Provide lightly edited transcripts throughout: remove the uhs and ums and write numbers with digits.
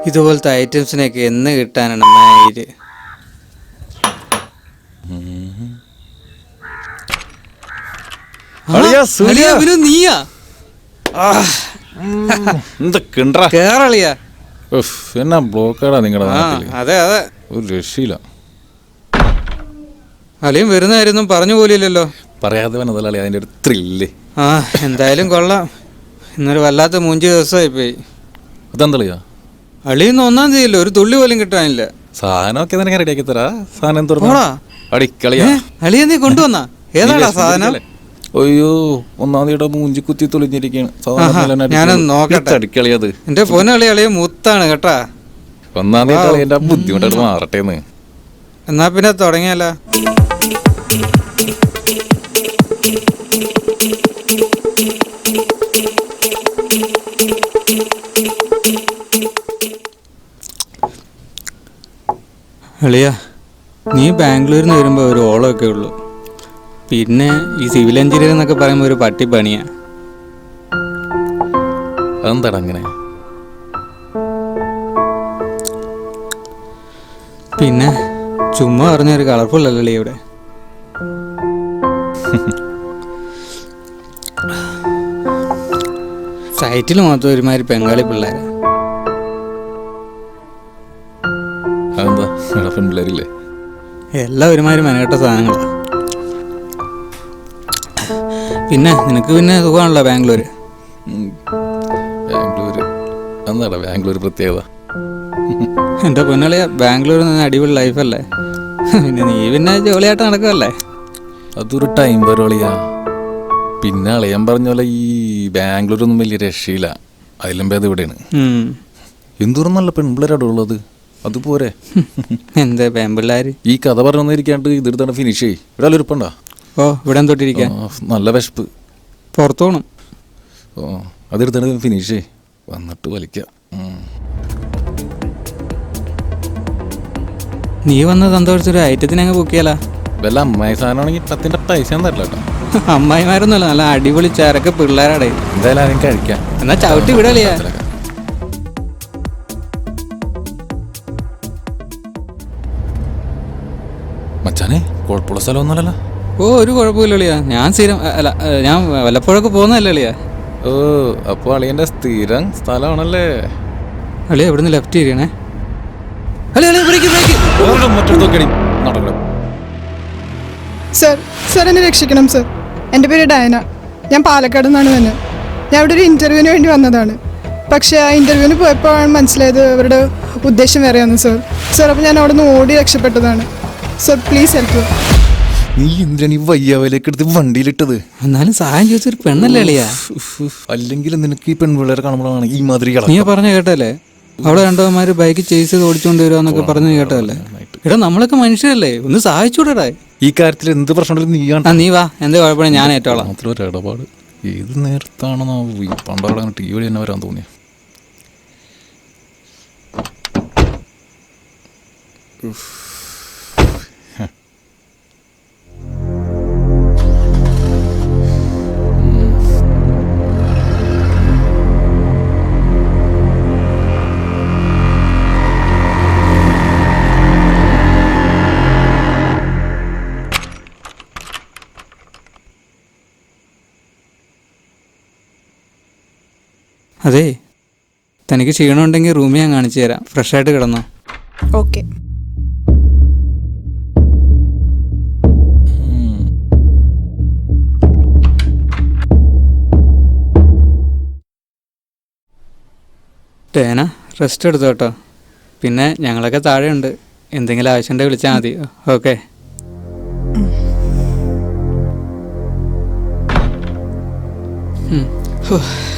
ഇതുപോലത്തെ ഐറ്റംസിനൊക്കെ എന്ന് കിട്ടാനാണ് മയില്. നീയാ കേരളിയാ? എന്നാ ബ്ലോക്കാടാ നിങ്ങളുടെ നാട്ടില്. അതെ അതെ, ഒരു രക്ഷയില്ല. അളിയും വരുന്ന കാര്യമൊന്നും പറഞ്ഞു പോലില്ലല്ലോ. പറയാതെ വന്നതല്ലേ അതിന്റെ ഒരു ത്രില്ല്. എന്തായാലും കൊള്ളാം. ഇന്നൊരു വല്ലാത്ത മൂഞ്ചി ദിവസമായി പോയി. അതെന്തളിയാ? അളിയൊന്നും 1-ാം തീയതിയല്ലോ, ഒരു തുള്ളി പോലും കിട്ടാനില്ല. സാധനമൊക്കെ നിനക്ക് റെഡിയാക്കി തരാ. സാധനം അടിക്കളിയാ. അളിയ നീ കൊണ്ടുവന്നാ? ഏതാടാ സാധനം? അയ്യോ, 1-ാം തീയതിയുടെ മൂഞ്ചി കുത്തി തൊളിഞ്ഞിരിക്കുകയാണ്. ഞാനൊന്ന് നോക്കട്ടെ. അടിക്കളിയത് എന്റെ പൊന്നളി അളിയ മുത്താണ് കേട്ടാ. 1-ാം തീയതി എന്റെ ബുദ്ധിമുട്ടായിട്ട് മാറട്ടേന്ന്. എന്നാ പിന്നെ തുടങ്ങിയല്ല. അളിയ, നീ ബാംഗ്ലൂരിൽ നിന്ന് വരുമ്പോൾ ഒരു ഓളമൊക്കെ ഉള്ളൂ. പിന്നെ ഈ സിവിൽ എഞ്ചിനീയർ എന്നൊക്കെ പറയുമ്പോൾ ഒരു പട്ടിപ്പണിയാ. അതെന്താടാ അങ്ങനെ? പിന്നെ ചുമ്മാ പറഞ്ഞൊരു കളർഫുൾ അല്ലല്ലേ ഇവിടെ. സൈറ്റിൽ മാത്രം ഒരുമാതിരി ബംഗാളി പിള്ളേരാ. പിള്ളേരില്ലേ? എല്ലാം ഒരുമാതിരി മെനക്കെട്ട സാധനങ്ങളാ. പിന്നെ നിനക്ക് പിന്നെ സുഖമാണല്ലോ ബാംഗ്ലൂര്. എന്താടാ ബാംഗ്ലൂർ പ്രത്യേകത? എൻ്റെ പൊന്നളിയ, ബാംഗ്ലൂരിൽ നിന്ന് അടിപൊളി ലൈഫല്ലേ. പിന്നെ നീ പിന്നെ ജോളിയായിട്ട് നടക്കുമല്ലേ. അതൊരു ടൈം പരിപാടിയാ. പിന്നെ അളിയാൻ പറഞ്ഞ പോലെ ഈ ബാംഗ്ലൂരൊന്നും വലിയ രക്ഷയില്ല. അതിലും ഭേദം ഇവിടെയാണ്. എന്തോരം നല്ല പെൺപിള്ളേരാണ് ഉള്ളത്. അതുപോരെ എന്താ പെൺപിള്ളേര്? ഈ കഥ പറഞ്ഞിരിക്കാണ്ട് ഇതെടുത്താണ് ഫിനിഷ് ചെയ്യ്. ഇവിടെ ഉരുപ്പണ്ടാ? ഓ, ഇവിടെ തൊട്ടിരിക്കാൻ നല്ല വിശപ്പ്. പുറത്തു പോകണം. ഓ, അതെടുത്താണ് ഫിനിഷ് ചെയ്യ്. വന്നിട്ട് വലിക്കാം. നീ വന്ന സന്തോഷിച്ചൊരു ഐറ്റത്തിന് അങ്ങ് ബുക്ക് ചെയ്യാലാ. വല്ല അമ്മായി സാധനമാണെങ്കിൽ 10ന്റെ പൈസ തരില്ല കേട്ടോ. അമ്മായിമാരൊന്നുമല്ല, നല്ല അടിപൊളി ചരക്ക് പിള്ളേരാടേ. എന്തായാലും ആരും കഴിക്കാം. എന്നാ ചവിട്ടി വിടലിയാ. മച്ചാനെ, കുഴപ്പമുള്ള സ്ഥലമൊന്നുമല്ലല്ലോ. ഓ, ഒരു കുഴപ്പമില്ലളിയാ. ഞാൻ സ്ഥിരം അല്ല, ഞാൻ വല്ലപ്പോഴൊക്കെ പോകുന്നതല്ലേ അളിയാ. ഓ, അപ്പോൾ അളിയന്റെ സ്ഥിരം സ്ഥലമാണല്ലേ. അളിയ ഇവിടുന്ന് ലെഫ്റ്റ് ചെയ്യണേ. സർ എന്നെ രക്ഷിക്കണം സർ. എൻ്റെ പേര് ഡയന. ഞാൻ പാലക്കാട് നിന്നാണ് വന്നത്. ഞാൻ ഇവിടെ ഒരു ഇൻ്റർവ്യൂവിന് വേണ്ടി വന്നതാണ്. പക്ഷേ ആ ഇൻ്റർവ്യൂവിന് പോയപ്പോഴാണ് മനസ്സിലായത് അവരുടെ ഉദ്ദേശം വേറെയാണ് സർ. അപ്പോൾ ഞാൻ അവിടെ നിന്ന് ഓടി രക്ഷപ്പെട്ടതാണ് സർ. Please help. നീ എന്തിനാണ് ഈ വയ്യാവലേക്ക് എടുത്ത് വണ്ടിയിലിട്ടത്? എന്നാലും സഹായം ചോദിച്ചൊരു പെണ്ണല്ലേ അളിയാ. അല്ലെങ്കിൽ നിനക്ക് ഈ പെൺപിള്ളേരെ കാണുമ്പോഴാണ് ഈ മാതിരി. നീ പറഞ്ഞ കേട്ടല്ലേ, അവിടെ രണ്ടോമാര് ബൈക്ക് ചേസ് ചെയ്ത് ഓടിച്ചോണ്ട് വരുവാന്നൊക്കെ പറഞ്ഞു കേട്ടല്ലേ. എടാ, നമ്മളൊക്കെ മനുഷ്യരല്ലേ, ഒന്ന് സഹായിച്ചൂടാ. ഈ കാര്യത്തിൽ എന്ത് പ്രശ്നമുണ്ടെങ്കിലും നീ വാ, എന്താ കുഴപ്പമില്ല, ഞാൻ ഏറ്റോളാം. മാത്രം ഒരു ഇടപാട്. ഏത് നേരത്താണെന്നോ ഈ പണ്ടവിടെ ടി വി തന്നെ വരാൻ തോന്നിയ. അതെ, തനിക്ക് ക്ഷീണമുണ്ടെങ്കിൽ റൂമിൽ ഞാൻ കാണിച്ചു തരാം. ഫ്രഷായിട്ട് കിടന്നോ. ഓക്കെ. ടേന, റെസ്റ്റ് എടുത്തോ കേട്ടോ. പിന്നെ ഞങ്ങളൊക്കെ താഴെയുണ്ട്, എന്തെങ്കിലും ആവശ്യമുണ്ടെങ്കിൽ വിളിച്ചാൽ മതി. ഓക്കെ.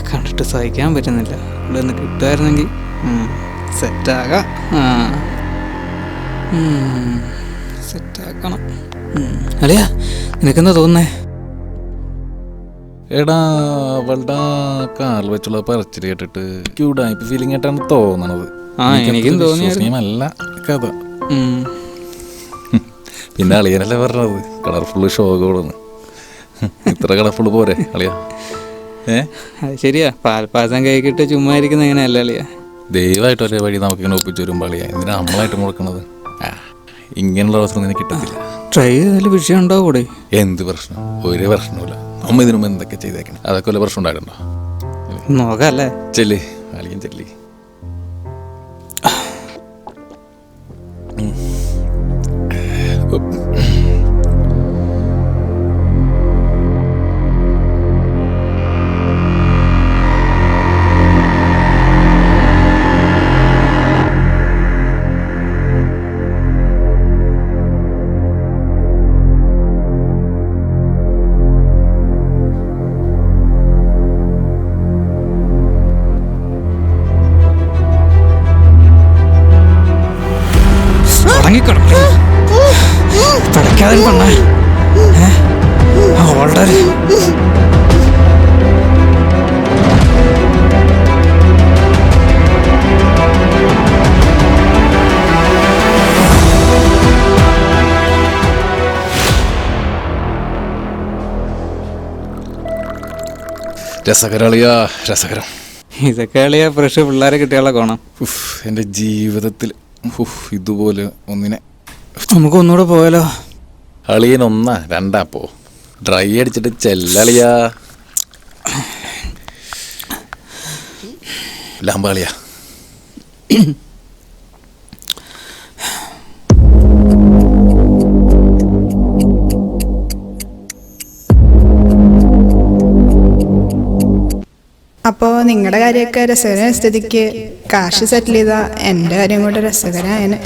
കണ്ടിട്ട് സഹിക്കാൻ പറ്റുന്നില്ല. ഇവിടെ നിന്ന് കിട്ടുമായിരുന്നെങ്കിൽ സെറ്റാകാം. സെറ്റാക്കണം. അല്ലയാ, നിനക്കെന്താ തോന്നുന്നേ? എടാ, അവളുടെ കാറിൽ വെച്ചുള്ള പറച്ചിൽ കേട്ടിട്ട് ക്യൂഡായിപ്പ് ഫീലിംഗ് ആയിട്ടാണ് തോന്നണത്. എനിക്കും തോന്നിയല്ല കഥ. പിന്നെ അളിയനല്ലേ പറഞ്ഞത് കളർഫുള്ള് ഷോകളെന്ന്. ഇത്ര കളർഫുള്ള് പോരെ അളിയ? അത് ശരിയാ, പാൽപ്പാസം കൈക്കിട്ട് ചുമ്മാ ഇരിക്കുന്ന എങ്ങനെയല്ല അളിയ. ദയവായിട്ട് ഒരേ വഴി നമുക്കിങ്ങനെ ഒപ്പിച്ച് വരുമ്പോൾ അളിയാ എന്തിനാ നമ്മളായിട്ട് മുടക്കണത്? ഇങ്ങനെയുള്ള അവസരം നിനക്ക് കിട്ടത്തില്ല. ട്രൈ ചെയ്താൽ വിഷയം ഉണ്ടാവൂടെ? എന്ത് പ്രശ്നം? ഒരു പ്രശ്നമില്ല. നമ്മ ഇതിനു മുമ്പ് എന്തൊക്കെ ചെയ്തേക്കണം, അതൊക്കെ വല്ല പ്രശ്നം ഉണ്ടായിട്ടുണ്ടോ? നോക്കല്ലേ? ചെല്ലേ അളിയൻ ചെല്ലി. പടക്കാതെ പണ്ണ ഓൾഡർ രസകരളിയാ രസകരം. ഇതൊക്കെ കളിയാ ഫ്രഷ് പിള്ളേരെ കിട്ടിയാളെ കോണം. എൻ്റെ ജീവിതത്തിൽ ഇതുപോലെ ഒന്നിനെ. നമുക്ക് ഒന്നുകൂടെ പോയാലോ? അളിയൻ ഒന്നാ രണ്ടാ പോ. ഡ്രൈ അടിച്ചിട്ട് ചെല്ലളിയാ. ലാമ്പാളിയാ. അപ്പോൾ നിങ്ങളുടെ കാര്യമൊക്കെ രസകരമായ സ്ഥിതിക്ക് കാശ് സെറ്റിൽ ചെയ്താൽ എൻ്റെ കാര്യം കൂടെ രസകരമായേനെ.